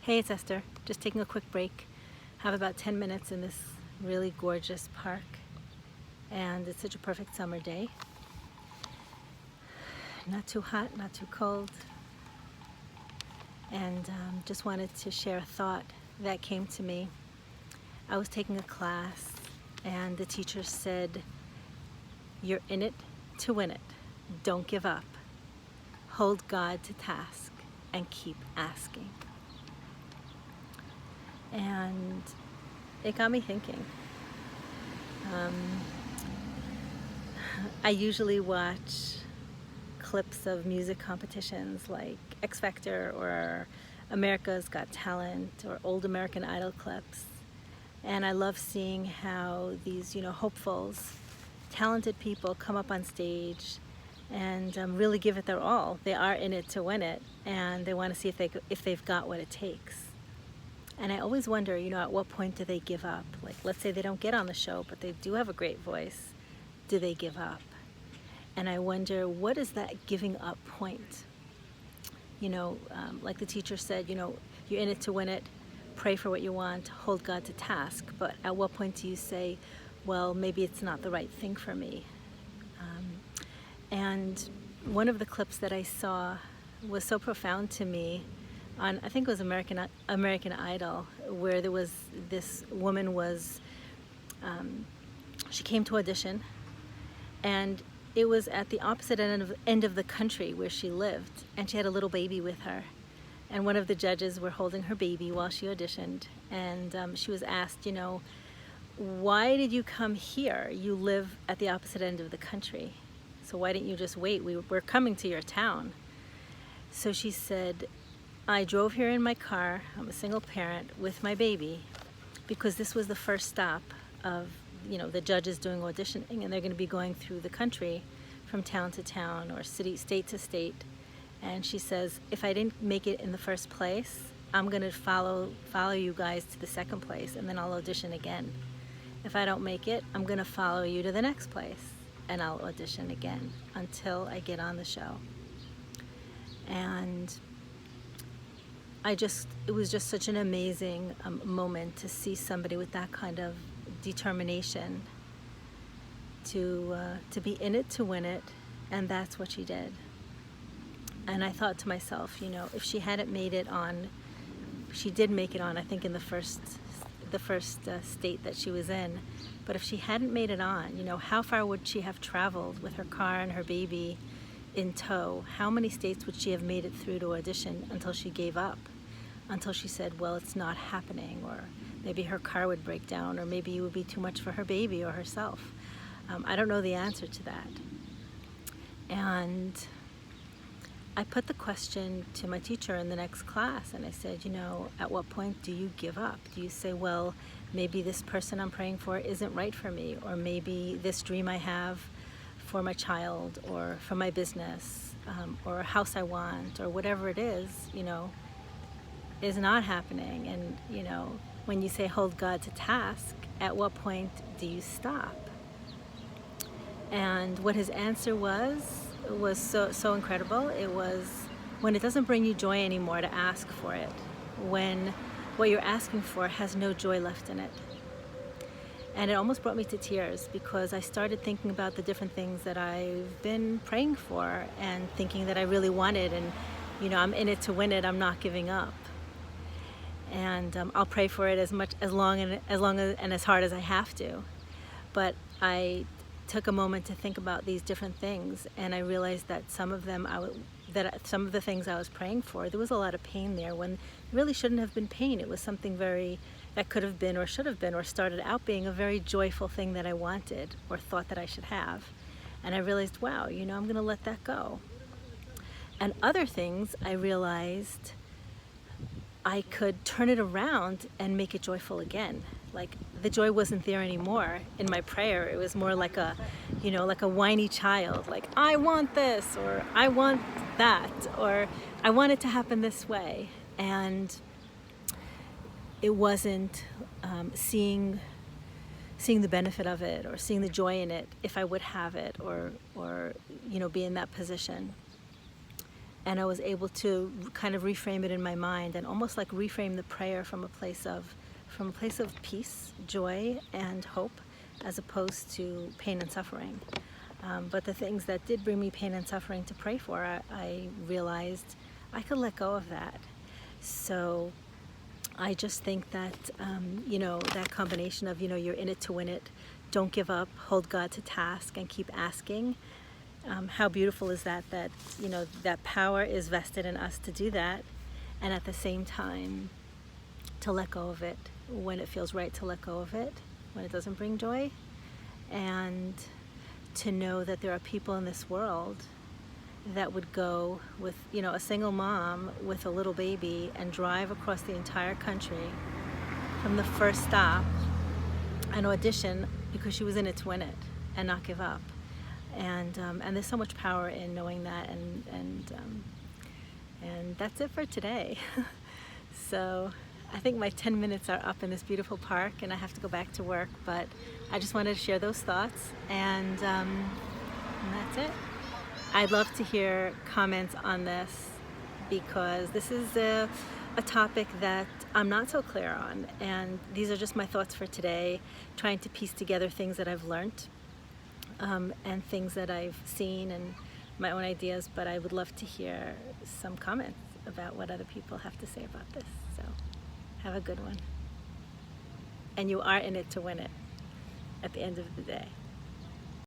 Hey, it's Esther. Just taking a quick break. Have about 10 minutes in this really gorgeous park, and it's such a perfect summer day. Not too hot, not too cold, and just wanted to share a thought that came to me. I was taking a class, and the teacher said, "You're in it to win it. Don't give up. Hold God to task and keep asking." And it got me thinking. I usually watch clips of music competitions like X Factor or America's Got Talent or Old American Idol clips. And I love seeing how these, hopefuls, talented people come up on stage and really give it their all. They are in it to win it, and they want to see if they've got what it takes. And I always wonder, at what point do they give up? Like, let's say they don't get on the show, but they do have a great voice. Do they give up? And I wonder, what is that giving up point? Like the teacher said, you're in it to win it. Pray for what you want. Hold God to task. But at what point do you say, well, maybe it's not the right thing for me? And one of the clips that I saw was so profound to me on, I think it was American Idol, where there was this woman she came to audition, and it was at the opposite end of the country where she lived, and she had a little baby with her. And one of the judges were holding her baby while she auditioned, and she was asked, why did you come here? You live at the opposite end of the country, so why didn't you just wait? We're coming to your town. So she said, I drove here in my car, I'm a single parent with my baby, because this was the first stop of, the judges doing auditioning, and they're going to be going through the country from town to town or state to state. And she says, if I didn't make it in the first place, I'm going to follow you guys to the second place, and then I'll audition again. If I don't make it, I'm going to follow you to the next place, and I'll audition again until I get on the show. And it was just such an amazing moment to see somebody with that kind of determination to be in it to win it, and that's what she did. And I thought to myself, if she hadn't made it on, she did make it on, I think, in the first state that she was in, but if she hadn't made it on, how far would she have traveled with her car and her baby in tow? How many states would she have made it through to audition until she gave up? Until she said, well, it's not happening, or maybe her car would break down, or maybe it would be too much for her baby or herself. I don't know the answer to that. And I put the question to my teacher in the next class, and I said, at what point do you give up? Do you say, well, maybe this person I'm praying for isn't right for me, or maybe this dream I have for my child or for my business, or a house I want, or whatever it is, is not happening. And when you say hold God to task, at what point do you stop? And what his answer was so incredible. It was, when it doesn't bring you joy anymore to ask for it, when what you're asking for has no joy left in it. And it almost brought me to tears, because I started thinking about the different things that I've been praying for and thinking that I really wanted, and I'm in it to win it. I'm not giving up. And I'll pray for it as long and as hard as I have to. But I took a moment to think about these different things, and I realized that some of the things I was praying for, there was a lot of pain there, when it really shouldn't have been pain. It was something that could have been, or should have been, or started out being a very joyful thing that I wanted or thought that I should have. And I realized, wow, I'm going to let that go. And other things, I realized I could turn it around and make it joyful again. Like, the joy wasn't there anymore in my prayer. It was more like a whiny child, like, I want this, or I want that, or I want it to happen this way. And it wasn't seeing the benefit of it, or seeing the joy in it if I would have it, or be in that position. and I was able to kind of reframe it in my mind and almost like reframe the prayer from a place of peace, joy, and hope, as opposed to pain and suffering. But the things that did bring me pain and suffering to pray for, I realized I could let go of that. So I just think that, that combination of, you're in it to win it, don't give up, hold God to task, and keep asking. How beautiful is that, that power is vested in us to do that, and at the same time, to let go of it when it feels right to let go of it, when it doesn't bring joy, and to know that there are people in this world that would go with, a single mom with a little baby and drive across the entire country from the first stop and audition because she was in it to win it and not give up. And there's so much power in knowing that, and that's it for today. So I think my 10 minutes are up in this beautiful park, and I have to go back to work, but I just wanted to share those thoughts, and that's it. I'd love to hear comments on this, because this is a topic that I'm not so clear on, and these are just my thoughts for today, trying to piece together things that I've learned, and things that I've seen, and my own ideas, but I would love to hear some comments about what other people have to say about this. So have a good one. And you are in it to win it at the end of the day.